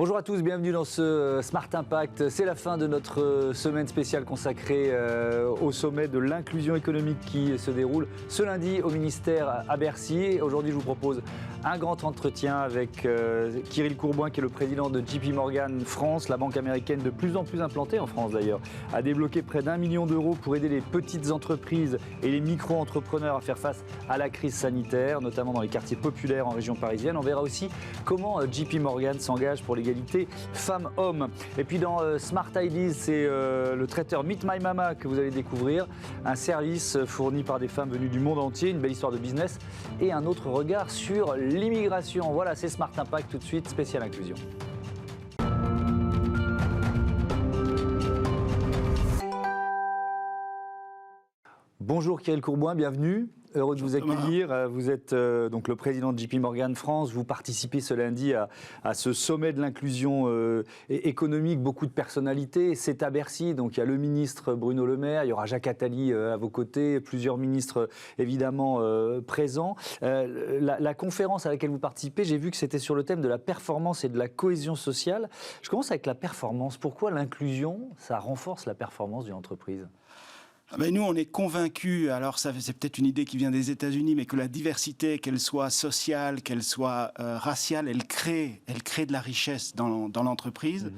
Bonjour à tous, bienvenue dans ce Smart Impact. C'est la fin de notre semaine spéciale consacrée au sommet de l'inclusion économique qui se déroule ce lundi au ministère à Bercy. Aujourd'hui, je vous propose un grand entretien avec Kirill Courboin, qui est le président de JP Morgan France, la banque américaine de plus en plus implantée en France d'ailleurs, a débloqué près d'1 million d'euros pour aider les petites entreprises et les micro-entrepreneurs à faire face à la crise sanitaire, notamment dans les quartiers populaires en région parisienne. On verra aussi comment JP Morgan s'engage pour l'égalité femmes-hommes. Et puis dans Smart Ideas, c'est le traiteur Meet My Mama que vous allez découvrir, un service fourni par des femmes venues du monde entier, une belle histoire de business et un autre regard sur l'immigration. Voilà, c'est Smart Impact tout de suite, spécial inclusion. Bonjour Kirill Courboin, bienvenue. Heureux de vous accueillir. Vous êtes donc le président de JP Morgan France. Vous participez ce lundi à ce sommet de l'inclusion économique. Beaucoup de personnalités. C'est à Bercy. Donc il y a le ministre Bruno Le Maire, il y aura Jacques Attali à vos côtés, plusieurs ministres évidemment présents. La conférence à laquelle vous participez, j'ai vu que c'était sur le thème de la performance et de la cohésion sociale. Je commence avec la performance. Pourquoi l'inclusion, ça renforce la performance d'une entreprise ? Nous, on est convaincus, alors ça, c'est peut-être une idée qui vient des États-Unis, mais que la diversité, qu'elle soit sociale, qu'elle soit raciale, elle crée de la richesse dans l'entreprise.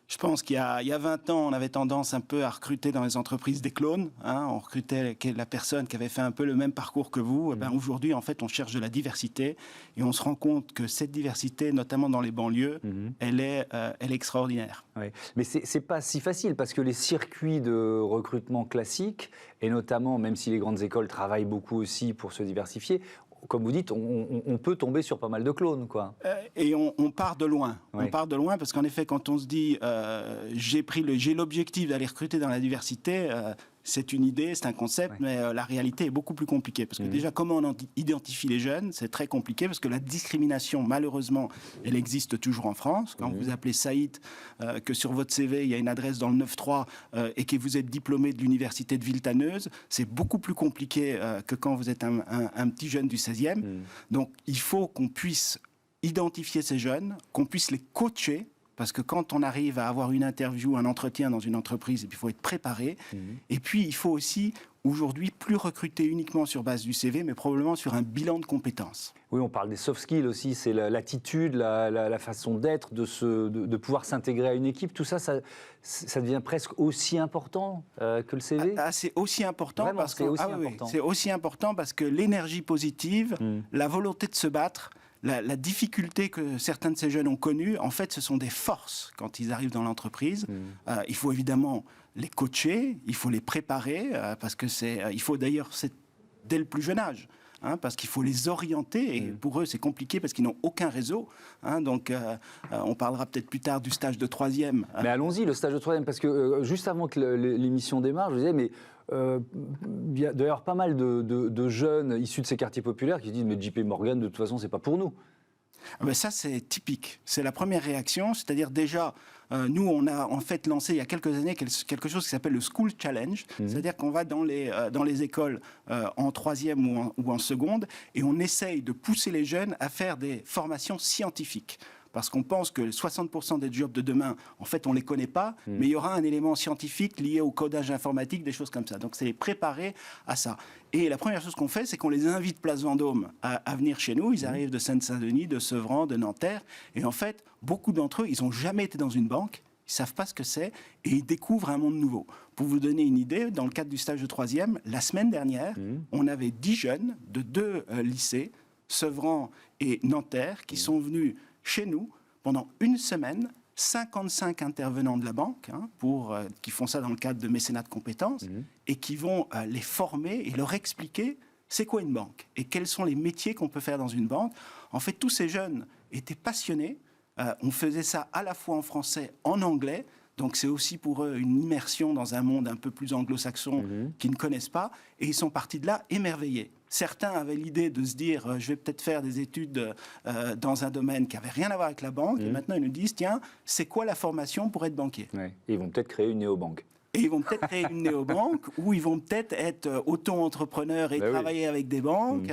Je pense qu'il y a 20 ans, on avait tendance un peu à recruter dans les entreprises des clones. On recrutait la personne qui avait fait un peu le même parcours que vous. Aujourd'hui, en fait, on cherche de la diversité et on se rend compte que cette diversité, notamment dans les banlieues, elle est extraordinaire. Oui. Mais c'est pas si facile parce que les circuits de recrutement classiques, et notamment, même si les grandes écoles travaillent beaucoup aussi pour se diversifier, comme vous dites, on peut tomber sur pas mal de clones, quoi. Et on part de loin. Oui. On part de loin parce qu'en effet, quand on se dit j'ai l'objectif d'aller recruter dans la diversité, c'est une idée, c'est un concept, mais la réalité est beaucoup plus compliquée. Parce que déjà, comment on identifie les jeunes, c'est très compliqué parce que la discrimination, malheureusement, elle existe toujours en France. Quand vous appelez Saïd, que sur votre CV, il y a une adresse dans le 9-3 et que vous êtes diplômé de l'université de Villetaneuse, c'est beaucoup plus compliqué que quand vous êtes un petit jeune du 16e. Donc, il faut qu'on puisse identifier ces jeunes, qu'on puisse les coacher. Parce que quand on arrive à avoir une interview, un entretien dans une entreprise, il faut être préparé. Et puis, il faut aussi, aujourd'hui, plus recruter uniquement sur base du CV, mais probablement sur un bilan de compétences. Oui, on parle des soft skills aussi, c'est l'attitude, la façon d'être, de pouvoir s'intégrer à une équipe. Tout ça, ça devient presque aussi important que le CV. C'est aussi important. Vraiment, parce que important. C'est aussi important parce que l'énergie positive, la volonté de se battre, la difficulté que certains de ces jeunes ont connue, en fait, ce sont des forces quand ils arrivent dans l'entreprise. Il faut évidemment les coacher, il faut les préparer, parce que il faut d'ailleurs, dès le plus jeune âge. Parce qu'il faut les orienter, et pour eux c'est compliqué parce qu'ils n'ont aucun réseau. Donc on parlera peut-être plus tard du stage de 3e. Mais allons-y, le stage de 3e, parce que juste avant que l'émission démarre, je disais, mais il y a d'ailleurs pas mal de jeunes issus de ces quartiers populaires qui se disent, mais JP Morgan, de toute façon, c'est pas pour nous. Ça, c'est typique. C'est la première réaction. C'est-à-dire déjà, nous, on a en fait lancé il y a quelques années quelque chose qui s'appelle le School Challenge. C'est-à-dire qu'on va dans les écoles en 3e ou en seconde et on essaye de pousser les jeunes à faire des formations scientifiques. Parce qu'on pense que 60% des jobs de demain, en fait, on ne les connaît pas, mais il y aura un élément scientifique lié au codage informatique, des choses comme ça. Donc, c'est les préparer à ça. Et la première chose qu'on fait, c'est qu'on les invite Place Vendôme à venir chez nous. Ils arrivent de Seine-Saint-Denis, de Sevran, de Nanterre. Et en fait, beaucoup d'entre eux, ils n'ont jamais été dans une banque. Ils ne savent pas ce que c'est et ils découvrent un monde nouveau. Pour vous donner une idée, dans le cadre du stage de 3e, la semaine dernière, on avait 10 jeunes de 2 lycées, Sevran et Nanterre, qui sont venus chez nous, pendant une semaine, 55 intervenants de la banque, qui font ça dans le cadre de mécénat de compétences, et qui vont les former et leur expliquer c'est quoi une banque et quels sont les métiers qu'on peut faire dans une banque. En fait, tous ces jeunes étaient passionnés. On faisait ça à la fois en français, en anglais. Donc c'est aussi pour eux une immersion dans un monde un peu plus anglo-saxon qu'ils ne connaissent pas. Et ils sont partis de là émerveillés. Certains avaient l'idée de se dire je vais peut-être faire des études dans un domaine qui n'avait rien à voir avec la banque. Et maintenant ils nous disent tiens, c'est quoi la formation pour être banquier ? Et ils vont peut-être créer une néobanque. Et ils vont peut-être créer une néobanque ou ils vont peut-être être auto-entrepreneurs et travailler avec des banques.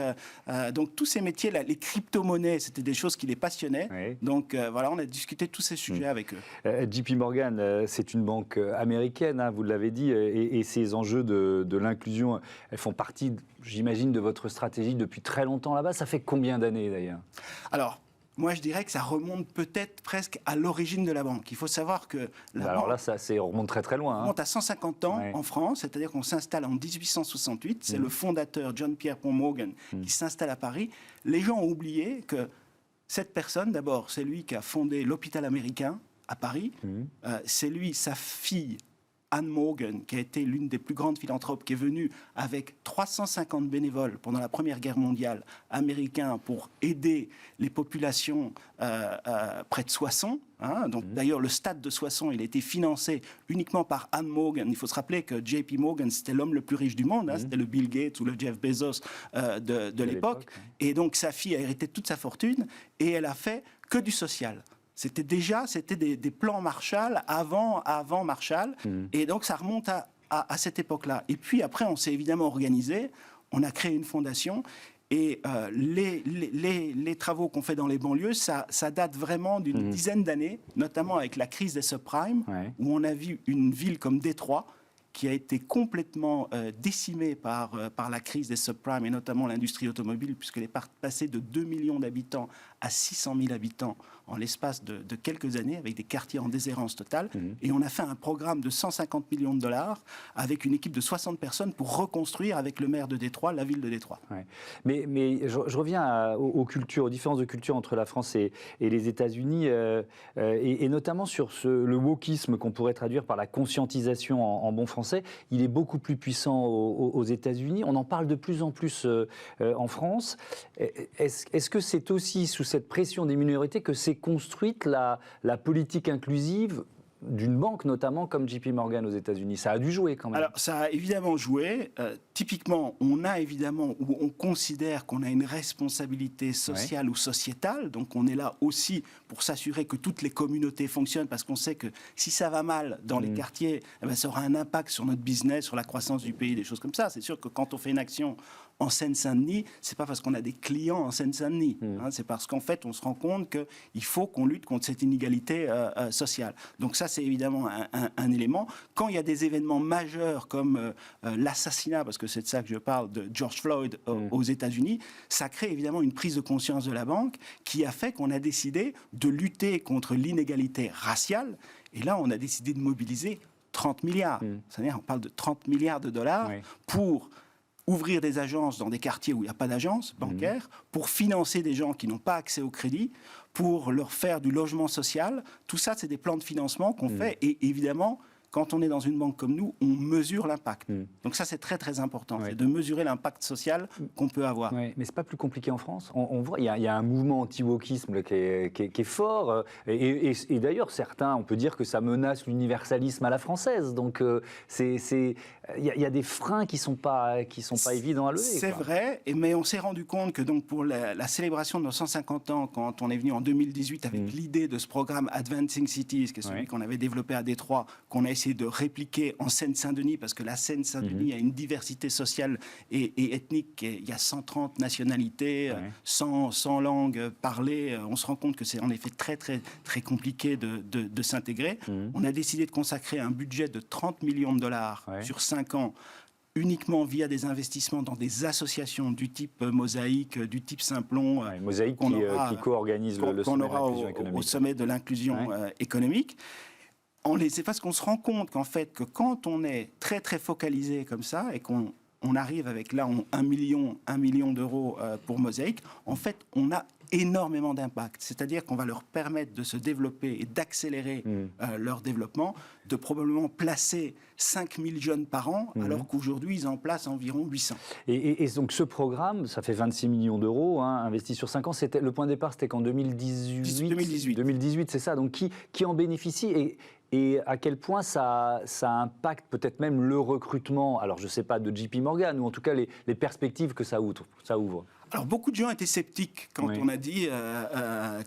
Donc tous ces métiers-là, les crypto-monnaies, c'était des choses qui les passionnaient. Oui. Donc voilà, on a discuté de tous ces sujets avec eux. JP Morgan, c'est une banque américaine, hein, vous l'avez dit, et ces enjeux de l'inclusion, elles font partie, j'imagine, de votre stratégie depuis très longtemps là-bas. Ça fait combien d'années d'ailleurs? Alors, moi, je dirais que ça remonte peut-être presque à l'origine de la banque. Il faut savoir que Alors là, ça remonte très très loin. On remonte à 150 ans en France, c'est-à-dire qu'on s'installe en 1868. C'est le fondateur, John Pierre Pont Morgan, qui s'installe à Paris. Les gens ont oublié que cette personne, d'abord, c'est lui qui a fondé l'hôpital américain à Paris. C'est lui, sa fille, Anne Morgan, qui a été l'une des plus grandes philanthropes, qui est venue avec 350 bénévoles pendant la Première Guerre mondiale américains pour aider les populations près de Soissons. Donc, d'ailleurs, le stade de Soissons, il a été financé uniquement par Anne Morgan. Il faut se rappeler que JP Morgan, c'était l'homme le plus riche du monde. C'était le Bill Gates ou le Jeff Bezos de l'époque. Et donc, sa fille a hérité toute sa fortune et elle a fait que du social. C'était des plans Marshall avant Marshall. Et donc, ça remonte à cette époque-là. Et puis, après, on s'est évidemment organisé. On a créé une fondation. Et les travaux qu'on fait dans les banlieues, ça date vraiment d'une dizaine d'années, notamment avec la crise des subprimes, où on a vu une ville comme Détroit qui a été complètement décimée par la crise des subprimes, et notamment l'industrie automobile, puisqu'elle est passée de 2 millions d'habitants à 600 000 habitants en l'espace de quelques années, avec des quartiers en déshérence totale. Et on a fait un programme de 150 millions de dollars avec une équipe de 60 personnes pour reconstruire avec le maire de Détroit, la ville de Détroit. Mais je reviens aux cultures, aux différences de culture entre la France et les États-Unis, et notamment sur le wokisme qu'on pourrait traduire par la conscientisation en bon français. Il est beaucoup plus puissant aux États-Unis. On en parle de plus en plus en France. Est-ce que c'est aussi sous cette pression des minorités que s'est construite la politique inclusive d'une banque, notamment comme JP Morgan aux États-Unis? Ça a dû jouer quand même. Alors, ça a évidemment joué. Typiquement, on considère qu'on a une responsabilité sociale ou sociétale. Donc, on est là aussi pour s'assurer que toutes les communautés fonctionnent, parce qu'on sait que si ça va mal dans les quartiers, ça aura un impact sur notre business, sur la croissance du pays, des choses comme ça. C'est sûr que quand on fait une action en Seine-Saint-Denis, c'est pas parce qu'on a des clients en Seine-Saint-Denis. C'est parce qu'en fait, on se rend compte qu'il faut qu'on lutte contre cette inégalité sociale. Donc ça, c'est évidemment un élément. Quand il y a des événements majeurs comme l'assassinat, parce que c'est de ça que je parle, de George Floyd aux États-Unis, ça crée évidemment une prise de conscience de la banque qui a fait qu'on a décidé de lutter contre l'inégalité raciale. Et là, on a décidé de mobiliser 30 milliards. C'est-à-dire, on parle de 30 milliards de dollars pour ouvrir des agences dans des quartiers où il n'y a pas d'agence bancaire, pour financer des gens qui n'ont pas accès au crédit, pour leur faire du logement social. Tout ça, c'est des plans de financement qu'on fait. Et évidemment, quand on est dans une banque comme nous, on mesure l'impact. Donc ça, c'est très, très important, c'est de mesurer l'impact social qu'on peut avoir. Mais c'est pas plus compliqué en France. On voit, il y a un mouvement anti-wokisme qui est fort. Et d'ailleurs, certains, on peut dire que ça menace l'universalisme à la française. Donc, il y a des freins qui sont pas évidents à lever. C'est vrai, mais on s'est rendu compte que donc, pour la célébration de nos 150 ans, quand on est venu en 2018 avec l'idée de ce programme Advancing Cities, qui est celui qu'on avait développé à Détroit, qu'on a essayé de répliquer en Seine-Saint-Denis, parce que la Seine-Saint-Denis a une diversité sociale et ethnique. Il y a 130 nationalités, 100 langues parlées. On se rend compte que c'est en effet très, très, très compliqué de s'intégrer. On a décidé de consacrer un budget de 30 millions de dollars sur 5 ans, uniquement via des investissements dans des associations du type Mosaïque, du type Simplon. Mosaïque qui co-organise le sommet de l'inclusion économique. Au sommet de l'inclusion économique. C'est parce qu'on se rend compte qu'en fait, que quand on est très très focalisé comme ça et qu'on arrive avec là 1 million d'euros pour Mosaïque, en fait, on a énormément d'impact. C'est-à-dire qu'on va leur permettre de se développer et d'accélérer leur développement, de probablement placer 5000 jeunes par an, alors qu'aujourd'hui, ils en placent environ 800. Et donc ce programme, ça fait 26 millions d'euros, investis sur 5 ans. Le point de départ, c'était qu'en 2018. 2018, c'est ça. Donc qui en bénéficie et à quel point ça impacte peut-être même le recrutement, alors je ne sais pas de JP Morgan, ou en tout cas les perspectives que ça ouvre. Alors, beaucoup de gens étaient sceptiques quand on a dit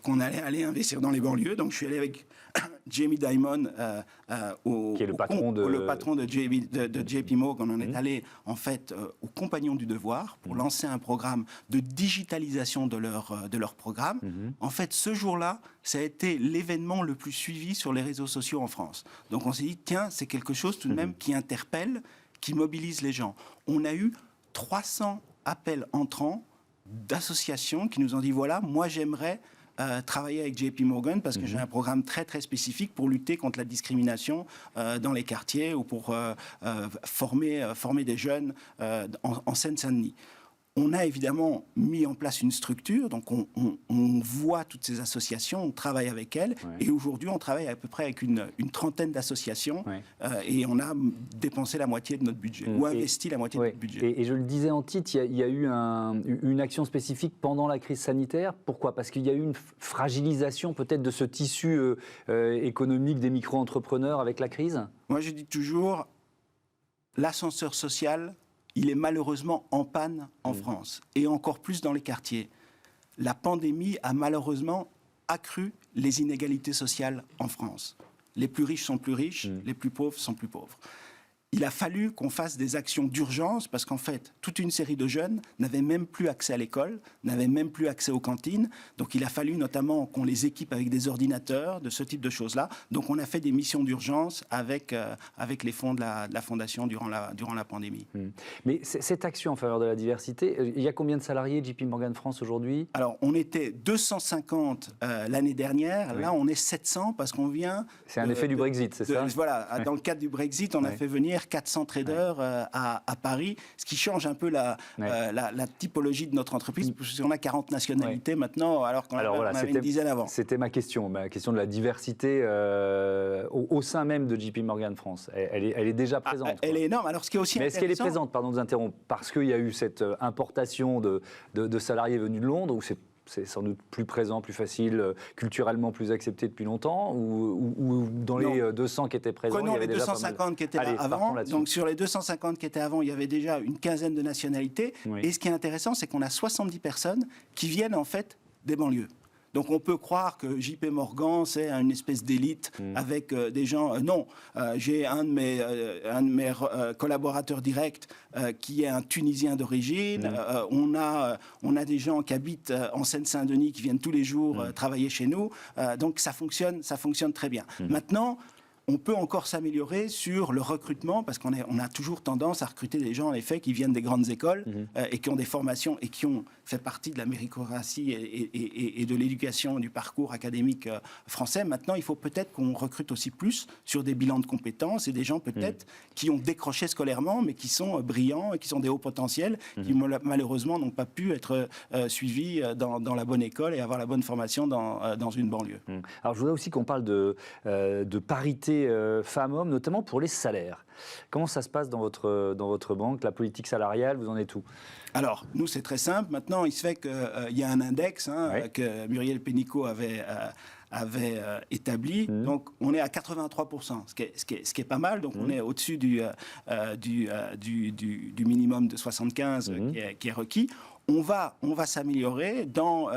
qu'on allait aller investir dans les banlieues. Donc, je suis allé avec Jamie Dimon, qui est le patron de JP Morgan. On est allé, en fait, aux Compagnons du Devoir pour lancer un programme de digitalisation de leur programme. En fait, ce jour-là, ça a été l'événement le plus suivi sur les réseaux sociaux en France. Donc, on s'est dit, tiens, c'est quelque chose tout de même qui interpelle, qui mobilise les gens. On a eu 300 appels entrants d'associations qui nous ont dit, voilà, moi j'aimerais travailler avec JP Morgan parce que j'ai un programme très très spécifique pour lutter contre la discrimination dans les quartiers ou pour former des jeunes en Seine-Saint-Denis. On a évidemment mis en place une structure, donc on voit toutes ces associations, on travaille avec elles, et aujourd'hui on travaille à peu près avec une trentaine d'associations, et on a dépensé la moitié de notre budget, ou investi la moitié de notre budget. Et je le disais en titre, il y a eu une action spécifique pendant la crise sanitaire. Pourquoi ? Parce qu'il y a eu une fragilisation peut-être de ce tissu économique des micro-entrepreneurs avec la crise ? Moi je dis toujours, l'ascenseur social, il est malheureusement en panne en France, et encore plus dans les quartiers. La pandémie a malheureusement accru les inégalités sociales en France. Les plus riches sont plus riches, les plus pauvres sont plus pauvres. Il a fallu qu'on fasse des actions d'urgence parce qu'en fait, toute une série de jeunes n'avaient même plus accès à l'école, n'avaient même plus accès aux cantines. Donc il a fallu notamment qu'on les équipe avec des ordinateurs, de ce type de choses-là. Donc on a fait des missions d'urgence avec les fonds de la Fondation durant la pandémie. Mais cette action en faveur de la diversité, il y a combien de salariés JP Morgan France aujourd'hui ? Alors on était 250 l'année dernière, là on est 700 parce qu'on vient... C'est un effet du Brexit, c'est ça ? Voilà, dans le cadre du Brexit, on a fait venir 400 traders à Paris, ce qui change un peu la typologie de notre entreprise, parce qu'on a 40 nationalités maintenant, alors qu'on avait une dizaine avant. C'était ma question de la diversité au sein même de JP Morgan France. Elle est déjà présente. Elle est énorme. Alors, ce qui est aussi Mais est-ce qu'elle est présente, pardon de vous interrompre, parce qu'il y a eu cette importation de salariés venus de Londres, ou c'est sans doute plus présent, plus facile, culturellement plus accepté depuis longtemps, ou dans les 200 qui étaient présents, il y avait les déjà 250 qui étaient là avant. Donc sur les 250 qui étaient avant, il y avait déjà une quinzaine de nationalités. Et ce qui est intéressant, c'est qu'on a 70 personnes qui viennent en fait des banlieues. Donc on peut croire que JP Morgan, c'est une espèce d'élite avec des gens... non, j'ai un de mes collaborateurs directs qui est un Tunisien d'origine. On a des gens qui habitent en Seine-Saint-Denis qui viennent tous les jours travailler chez nous. Donc ça fonctionne très bien. Maintenant... On peut encore s'améliorer sur le recrutement parce qu'on a toujours tendance à recruter des gens en effet qui viennent des grandes écoles et qui ont des formations et qui ont fait partie de la méritocratie et de l'éducation du parcours académique français. Maintenant, il faut peut-être qu'on recrute aussi plus sur des bilans de compétences et des gens peut-être qui ont décroché scolairement mais qui sont brillants et qui sont des hauts potentiels qui malheureusement n'ont pas pu être suivis dans la bonne école et avoir la bonne formation dans une banlieue. Alors je voudrais aussi qu'on parle de parité femmes-hommes, notamment pour les salaires. Comment ça se passe dans votre banque, la politique salariale, vous en êtes où ? Alors, nous, c'est très simple. Maintenant, il se fait qu'il y a un index que Muriel Pénicaud avait établi. Donc, on est à 83%, ce qui est pas mal. Donc, on est au-dessus du minimum de 75 qui est requis. On va s'améliorer dans...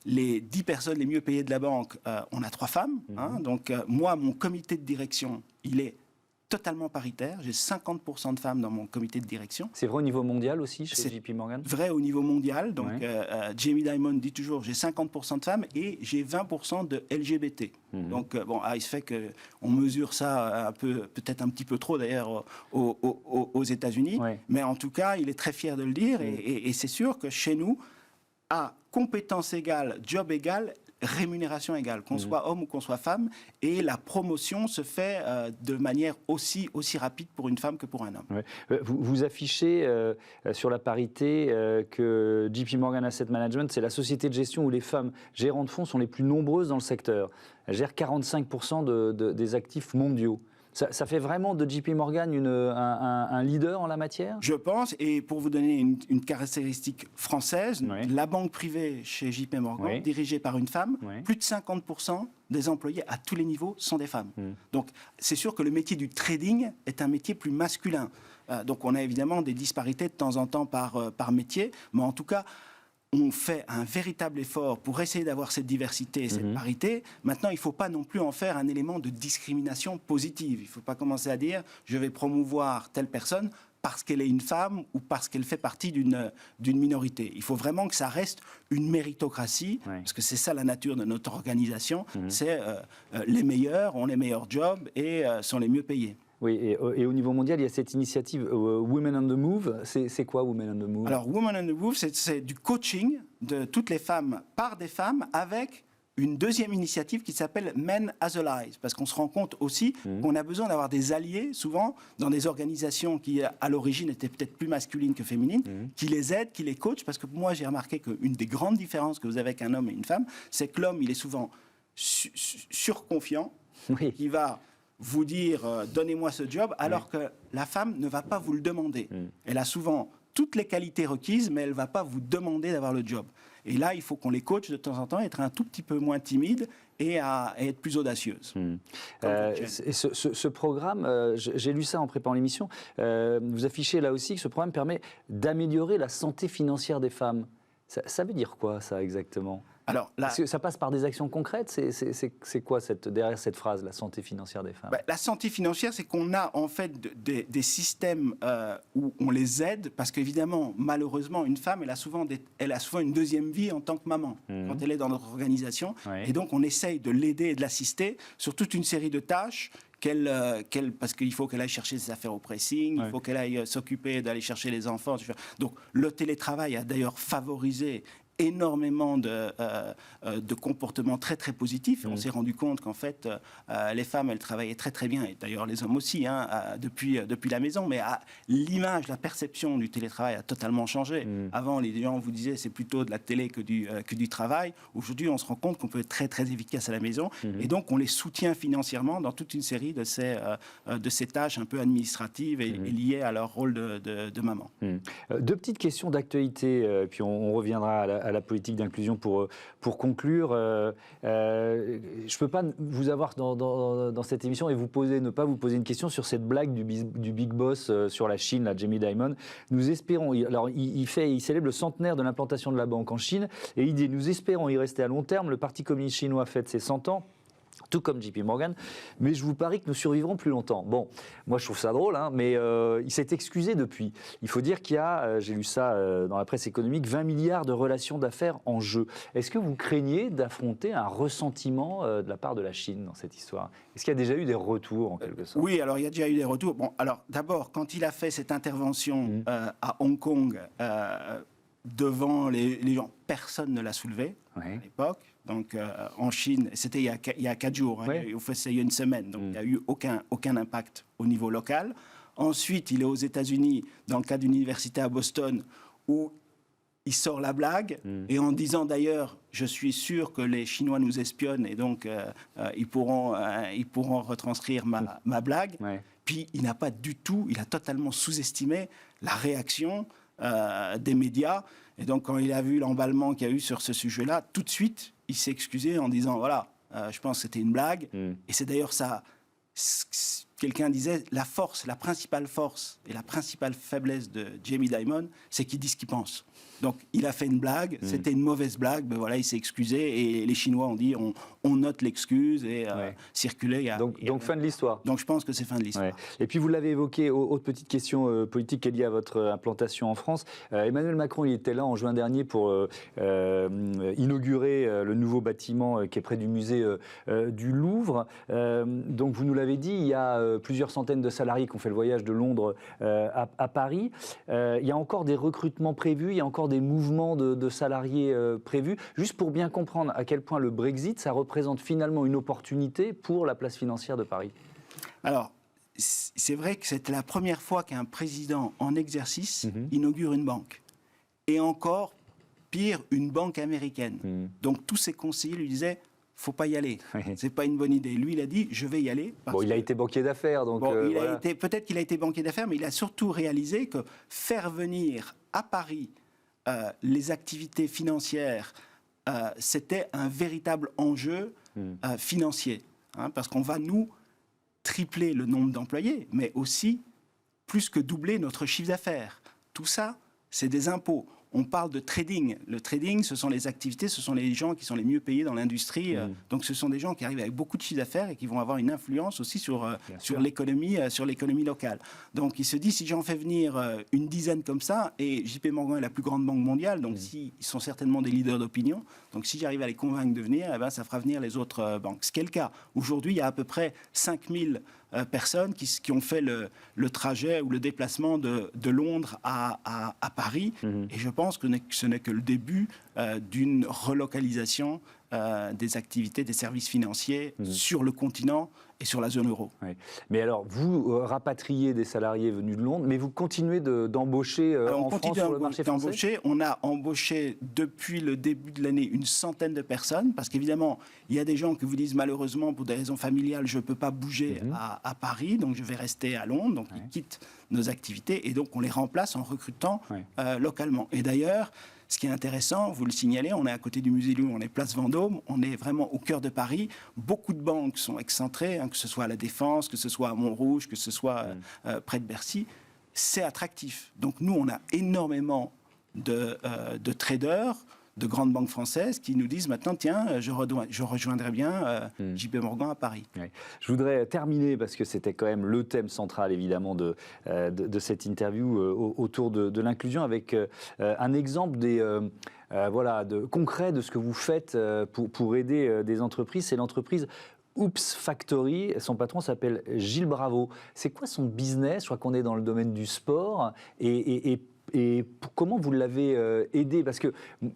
les 10 personnes les mieux payées de la banque, on a 3 femmes. Donc, moi, mon comité de direction, il est totalement paritaire. J'ai 50% de femmes dans mon comité de direction. C'est vrai au niveau mondial aussi, chez JP Morgan ? Vrai au niveau mondial. Donc, Jamie Dimon dit toujours, j'ai 50% de femmes et j'ai 20% de LGBT. Donc, il se fait qu'on mesure ça peut-être un petit peu trop d'ailleurs aux États-Unis. Mais en tout cas, il est très fier de le dire. Et c'est sûr que chez nous, à compétence égale, job égal, rémunération égale, qu'on soit homme ou qu'on soit femme, et la promotion se fait de manière aussi rapide pour une femme que pour un homme. Vous affichez sur la parité que JP Morgan Asset Management, c'est la société de gestion où les femmes gérantes de fonds sont les plus nombreuses dans le secteur. Elles gèrent 45% des actifs mondiaux. Ça fait vraiment de JP Morgan un leader en la matière ? Je pense, et pour vous donner une caractéristique française, la banque privée chez JP Morgan, dirigée par une femme, plus de 50% des employés à tous les niveaux sont des femmes. Donc c'est sûr que le métier du trading est un métier plus masculin. Donc on a évidemment des disparités de temps en temps par métier, mais en tout cas, on fait un véritable effort pour essayer d'avoir cette diversité et cette parité. Maintenant, il ne faut pas non plus en faire un élément de discrimination positive. Il ne faut pas commencer à dire « je vais promouvoir telle personne » parce qu'elle est une femme ou parce qu'elle fait partie d'une minorité. Il faut vraiment que ça reste une méritocratie, parce que c'est ça la nature de notre organisation. C'est les meilleurs ont les meilleurs jobs et sont les mieux payés. Oui, et au niveau mondial, il y a cette initiative Women on the Move. C'est quoi Women on the Move? Alors, Women on the Move, c'est du coaching de toutes les femmes par des femmes avec une deuxième initiative qui s'appelle Men as Allies, parce qu'on se rend compte aussi qu'on a besoin d'avoir des alliés, souvent, dans des organisations qui, à l'origine, étaient peut-être plus masculines que féminines, qui les aident, qui les coachent, parce que moi, j'ai remarqué qu'une des grandes différences que vous avez avec un homme et une femme, c'est que l'homme, il est souvent surconfiant, qui va vous dire donnez-moi ce job, alors que la femme ne va pas vous le demander. Elle a souvent toutes les qualités requises, mais elle ne va pas vous demander d'avoir le job. Et là, il faut qu'on les coache de temps en temps, être un tout petit peu moins timide et à être plus audacieuse. Ce programme, j'ai lu ça en préparant l'émission, vous affichez là aussi que ce programme permet d'améliorer la santé financière des femmes. Ça veut dire quoi, ça, exactement? Alors, là, que ça passe par des actions concrètes? C'est quoi derrière cette phrase, la santé financière des femmes? La santé financière, c'est qu'on a en fait des systèmes où on les aide, parce qu'évidemment, malheureusement, une femme, elle a souvent une deuxième vie en tant que maman, quand elle est dans notre organisation. Et donc, on essaye de l'aider et de l'assister sur toute une série de tâches parce qu'il faut qu'elle aille chercher ses affaires au pressing, il faut qu'elle aille s'occuper d'aller chercher les enfants. Donc, le télétravail a d'ailleurs favorisé énormément de comportements très très positifs. On s'est rendu compte qu'en fait, les femmes, elles travaillaient très très bien, et d'ailleurs les hommes aussi, depuis la maison, mais l'image, la perception du télétravail a totalement changé. Avant, les gens vous disaient c'est plutôt de la télé que du travail. Aujourd'hui, on se rend compte qu'on peut être très très efficace à la maison, et donc on les soutient financièrement dans toute une série de ces tâches un peu administratives et liées à leur rôle de maman. Deux petites questions d'actualité, puis on reviendra à la politique d'inclusion pour conclure. Je ne peux pas vous avoir dans cette émission et ne pas vous poser une question sur cette blague du Big Boss sur la Chine, là, Jamie Dimon. Nous espérons, alors il célèbre le centenaire de l'implantation de la banque en Chine, et il dit: nous espérons y rester à long terme. Le Parti communiste chinois fête ses 100 ans. Tout comme JP Morgan, mais je vous parie que nous survivrons plus longtemps. Bon, moi je trouve ça drôle, mais il s'est excusé depuis. Il faut dire qu'il y a, j'ai lu ça dans la presse économique, 20 milliards de relations d'affaires en jeu. Est-ce que vous craignez d'affronter un ressentiment de la part de la Chine dans cette histoire? Est-ce qu'il y a déjà eu des retours en quelque sorte? Oui, alors il y a déjà eu des retours. Bon, alors d'abord, quand il a fait cette intervention à Hong Kong, devant les gens, personne ne l'a soulevé à l'époque. Donc en Chine, c'était il y a 4 jours, au fait c'est il y a une semaine, donc il n'y a eu aucun impact au niveau local. Ensuite, il est aux États-Unis, dans le cadre d'une université à Boston, où il sort la blague, et en disant d'ailleurs, je suis sûr que les Chinois nous espionnent, et donc ils pourront retranscrire ma blague. Puis il n'a pas du tout, il a totalement sous-estimé la réaction des médias. Et donc, quand il a vu l'emballement qu'il y a eu sur ce sujet-là, tout de suite, il s'est excusé en disant, voilà, je pense que c'était une blague. Et c'est d'ailleurs ça, quelqu'un disait, la principale force et la principale faiblesse de Jamie Dimon, c'est qu'il dit ce qu'il pense. Donc, il a fait une blague, c'était une mauvaise blague, ben voilà, il s'est excusé, et les Chinois ont dit, on note l'excuse, et circuler. Donc, fin de l'histoire. Donc, je pense que c'est fin de l'histoire. Et puis, vous l'avez évoqué, autre petite question politique qui est liée à votre implantation en France. Emmanuel Macron, il était là en juin dernier pour inaugurer le nouveau bâtiment qui est près du musée du Louvre. Donc, vous nous l'avez dit, il y a plusieurs centaines de salariés qui ont fait le voyage de Londres à Paris. Il y a encore des recrutements prévus, il y a encore des mouvements de salariés prévus. Juste pour bien comprendre à quel point le Brexit, ça représente finalement une opportunité pour la place financière de Paris. Alors, c'est vrai que c'était la première fois qu'un président en exercice inaugure une banque. Et encore pire, une banque américaine. Donc tous ses conseillers lui disaient, faut pas y aller, c'est pas une bonne idée. Lui, il a dit, je vais y aller. Il a été banquier d'affaires, donc peut-être qu'il a été banquier d'affaires, mais il a surtout réalisé que faire venir à Paris les activités financières, c'était un véritable enjeu financier, parce qu'on va nous tripler le nombre d'employés, mais aussi plus que doubler notre chiffre d'affaires. Tout ça, c'est des impôts. on parle de trading. Le trading, ce sont les activités, ce sont les gens qui sont les mieux payés dans l'industrie. Donc ce sont des gens qui arrivent avec beaucoup de chiffre d'affaires et qui vont avoir une influence aussi sur l'économie locale. Donc il se dit, si j'en fais venir une dizaine comme ça, et JP Morgan est la plus grande banque mondiale, donc ils sont certainement des leaders d'opinion, donc si j'arrive à les convaincre de venir, eh ben, ça fera venir les autres banques. Ce qui est le cas. Aujourd'hui, il y a à peu près 5000 personnes qui ont fait le trajet ou le déplacement de Londres à Paris. Et je pense que ce n'est que le début d'une relocalisation des activités, des services financiers sur le continent et sur la zone euro. Oui. Mais alors, vous rapatriez des salariés venus de Londres, mais vous continuez d'embaucher en France sur le marché français ? On a embauché depuis le début de l'année une centaine de personnes, parce qu'évidemment, il y a des gens qui vous disent malheureusement, pour des raisons familiales, je ne peux pas bouger à Paris, donc je vais rester à Londres, donc ils quittent nos activités, et donc on les remplace en recrutant localement. Et d'ailleurs, ce qui est intéressant, vous le signalez, on est à côté du musée Louvre, on est place Vendôme, on est vraiment au cœur de Paris. Beaucoup de banques sont excentrées, que ce soit à La Défense, que ce soit à Montrouge, que ce soit près de Bercy. C'est attractif. Donc nous, on a énormément de traders, de grandes banques françaises qui nous disent maintenant, tiens, je rejoindrai bien JP Morgan à Paris. Oui. Je voudrais terminer, parce que c'était quand même le thème central, évidemment, de cette interview autour de l'inclusion, avec un exemple concret de ce que vous faites pour aider des entreprises. C'est l'entreprise Oops Factory. Son patron s'appelle Gilles Bravo. C'est quoi son business ? Je crois qu'on est dans le domaine du sport. Et comment vous l'avez aidé ? Parce que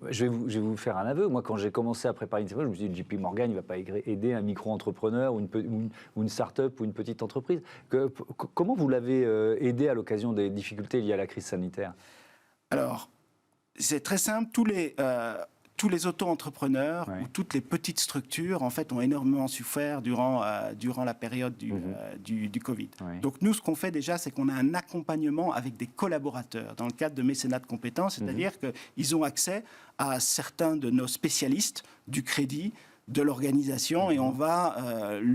je vais vous faire un aveu. Moi, quand j'ai commencé à préparer une interview, je me suis dit, JP Morgan, il ne va pas aider un micro-entrepreneur ou une start-up ou une petite entreprise. Comment vous l'avez aidé à l'occasion des difficultés liées à la crise sanitaire ? Alors, c'est très simple. Tous les auto-entrepreneurs ou toutes les petites structures, en fait, ont énormément souffert durant la période du Covid. Oui. Donc nous, ce qu'on fait déjà, c'est qu'on a un accompagnement avec des collaborateurs dans le cadre de mécénat de compétences, c'est-à-dire qu'ils ont accès à certains de nos spécialistes du crédit, de l'organisation, et on va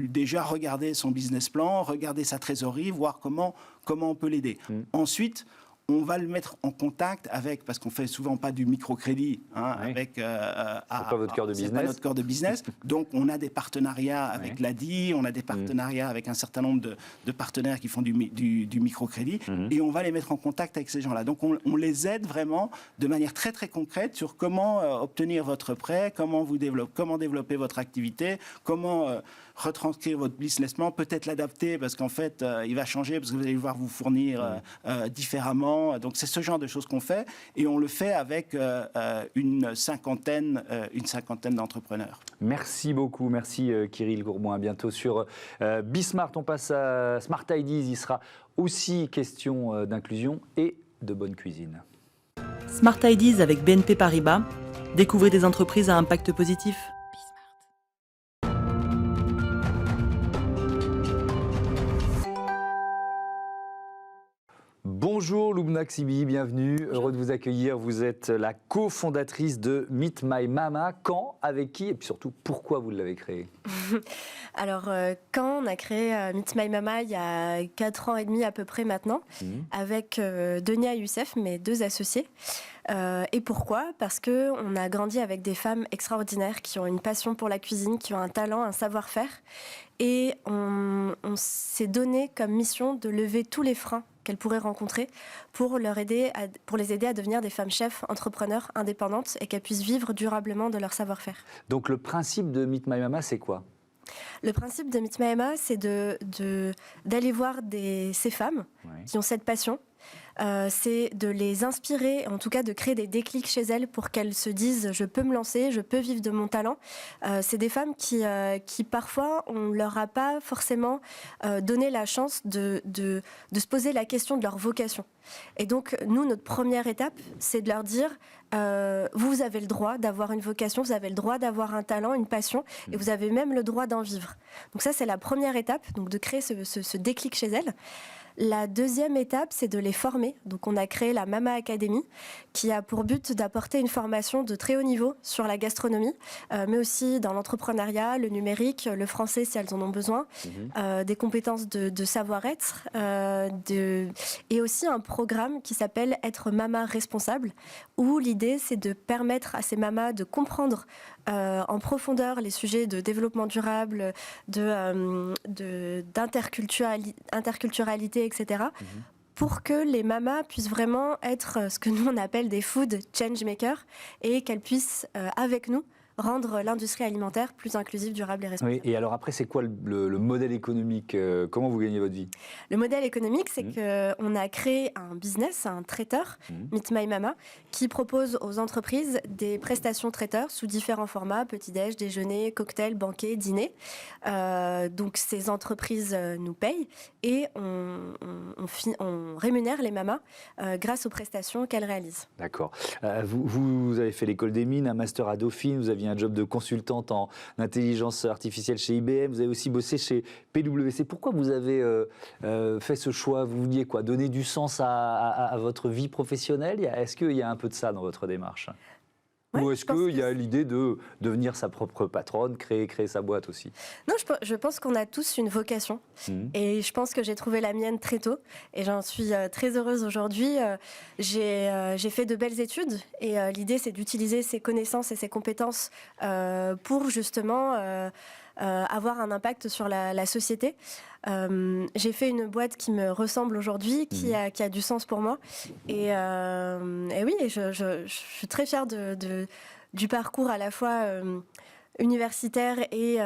déjà regarder son business plan, regarder sa trésorerie, voir comment on peut l'aider. Ensuite, on va le mettre en contact avec, parce qu'on ne fait souvent pas du microcrédit, avec... c'est pas votre cœur de business. C'est pas notre cœur de business. Donc, on a des partenariats avec l'ADI, on a des partenariats avec un certain nombre de partenaires qui font du microcrédit, et on va les mettre en contact avec ces gens-là. Donc, on les aide vraiment de manière très, très concrète sur comment obtenir votre prêt, comment développer votre activité, comment retranscrire votre business plan, peut-être l'adapter, parce qu'en fait, il va changer, parce que vous allez devoir vous fournir différemment. Donc c'est ce genre de choses qu'on fait, et on le fait avec une cinquantaine d'entrepreneurs. Merci beaucoup, merci Kirill Gourmand. À bientôt sur Bismart. On passe à Smart Ideas. Il sera aussi question d'inclusion et de bonne cuisine. Smart Ideas avec BNP Paribas. Découvrez des entreprises à impact positif. Bonjour Lubna Ksibi, bienvenue, heureux de vous accueillir. Vous êtes la cofondatrice de Meet My Mama. Quand, avec qui et puis surtout pourquoi vous l'avez créé ? Alors, quand on a créé Meet My Mama il y a 4 ans et demi à peu près maintenant, avec Denia et Youssef, mes 2 associés. Et pourquoi ? Parce qu'on a grandi avec des femmes extraordinaires qui ont une passion pour la cuisine, qui ont un talent, un savoir-faire. Et on s'est donné comme mission de lever tous les freins qu'elles pourraient rencontrer pour les aider à devenir des femmes chefs, entrepreneurs, indépendantes et qu'elles puissent vivre durablement de leur savoir-faire. Donc le principe de Meet My Mama, c'est quoi ? Le principe de Meet My Mama, c'est d'aller voir ces femmes qui ont cette passion. C'est de les inspirer, en tout cas de créer des déclics chez elles pour qu'elles se disent « je peux me lancer, je peux vivre de mon talent ». C'est des femmes qui parfois, on ne leur a pas forcément donné la chance de se poser la question de leur vocation. Et donc, nous, notre première étape, c'est de leur dire vous avez le droit d'avoir une vocation, vous avez le droit d'avoir un talent, une passion, et vous avez même le droit d'en vivre. Donc ça, c'est la première étape, donc de créer ce déclic chez elles. La deuxième étape, c'est de les former. Donc on a créé la Mama Academy, qui a pour but d'apporter une formation de très haut niveau sur la gastronomie, mais aussi dans l'entrepreneuriat, le numérique, le français si elles en ont besoin, des compétences de savoir-être, et aussi un programme qui s'appelle Être Mama Responsable, où l'idée c'est de permettre à ces mamas de comprendre en profondeur les sujets de développement durable, d'interculturalité, etc., pour que les mamas puissent vraiment être ce que nous on appelle des food changemakers et qu'elles puissent, avec nous, rendre l'industrie alimentaire plus inclusive, durable et responsable. Oui, et alors après, c'est quoi le modèle économique? Comment vous gagnez votre vie? Le modèle économique, c'est qu'on a créé un business, un traiteur, Meet My Mama, qui propose aux entreprises des prestations traiteurs sous différents formats, petit-déj, déjeuner, cocktail, banquet, dîner. Donc ces entreprises nous payent et on rémunère les mamas grâce aux prestations qu'elles réalisent. D'accord. Vous avez fait l'école des mines, un master à Dauphine, vous aviez un job de consultante en intelligence artificielle chez IBM, vous avez aussi bossé chez PwC. Pourquoi vous avez fait ce choix? Vous vouliez quoi? Donner du sens à votre vie professionnelle? Est-ce qu'il y a un peu de ça dans votre démarche? Ouais, ou est-ce qu'il y a l'idée de devenir sa propre patronne, créer sa boîte aussi? Non, je pense qu'on a tous une vocation. Et je pense que j'ai trouvé la mienne très tôt. Et j'en suis très heureuse aujourd'hui. J'ai fait de belles études. Et l'idée, c'est d'utiliser ces connaissances et ces compétences pour justement avoir un impact sur la société. J'ai fait une boîte qui me ressemble aujourd'hui, qui a du sens pour moi. Et oui, je suis très fière du parcours à la fois universitaire et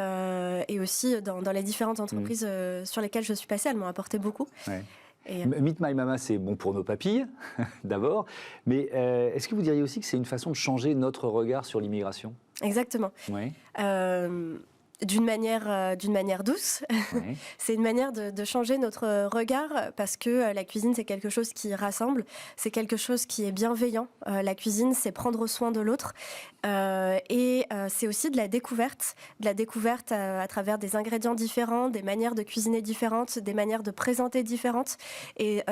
aussi dans les différentes entreprises sur lesquelles je suis passée. Elles m'ont apporté beaucoup. Ouais. Meet My Mama, c'est bon pour nos papilles, d'abord. Mais est-ce que vous diriez aussi que c'est une façon de changer notre regard sur l'immigration? Exactement. Ouais. D'une manière douce. Oui. C'est une manière de changer notre regard parce que la cuisine, c'est quelque chose qui rassemble, c'est quelque chose qui est bienveillant. La cuisine, c'est prendre soin de l'autre. Et c'est aussi de la découverte à travers des ingrédients différents, des manières de cuisiner différentes, des manières de présenter différentes. Et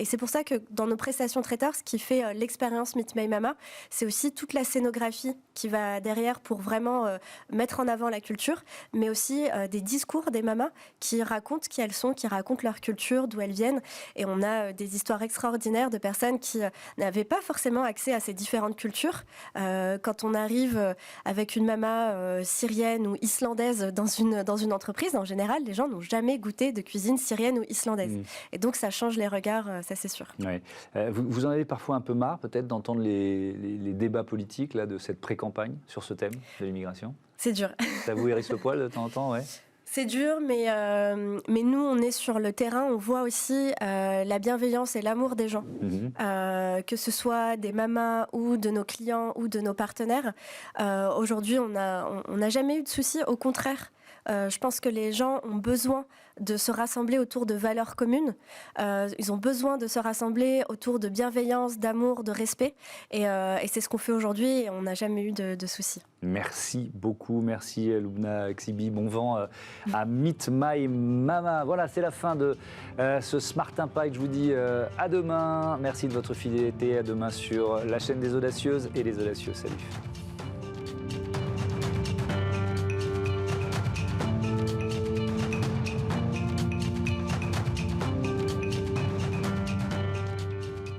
c'est pour ça que dans nos prestations traiteurs, ce qui fait l'expérience Meet My Mama, c'est aussi toute la scénographie qui va derrière pour vraiment mettre en avant la culture, mais aussi des discours des mamas qui racontent qui elles sont, qui racontent leur culture, d'où elles viennent. Et on a des histoires extraordinaires de personnes qui n'avaient pas forcément accès à ces différentes cultures. Quand on arrive avec une mama syrienne ou islandaise dans une entreprise, en général, les gens n'ont jamais goûté de cuisine syrienne ou islandaise. Et donc, ça change les regards, ça c'est sûr. Ouais. Vous en avez parfois un peu marre, peut-être, d'entendre les débats politiques là, de cette pré-campagne sur ce thème de l'immigration? C'est dur. Ça vous hérisse le poil de temps en temps, ouais? C'est dur, mais nous, on est sur le terrain, on voit aussi la bienveillance et l'amour des gens. Que ce soit des mamas ou de nos clients ou de nos partenaires. Aujourd'hui, on n'a jamais eu de soucis, au contraire. Je pense que les gens ont besoin de se rassembler autour de valeurs communes. Ils ont besoin de se rassembler autour de bienveillance, d'amour, de respect. Et c'est ce qu'on fait aujourd'hui et on n'a jamais eu de soucis. Merci beaucoup. Merci Loubna Xibi. Bon vent à Meet My Mama. Voilà, c'est la fin de ce Smart Impact. Je vous dis à demain. Merci de votre fidélité. À demain sur la chaîne des Audacieuses et les Audacieux. Salut.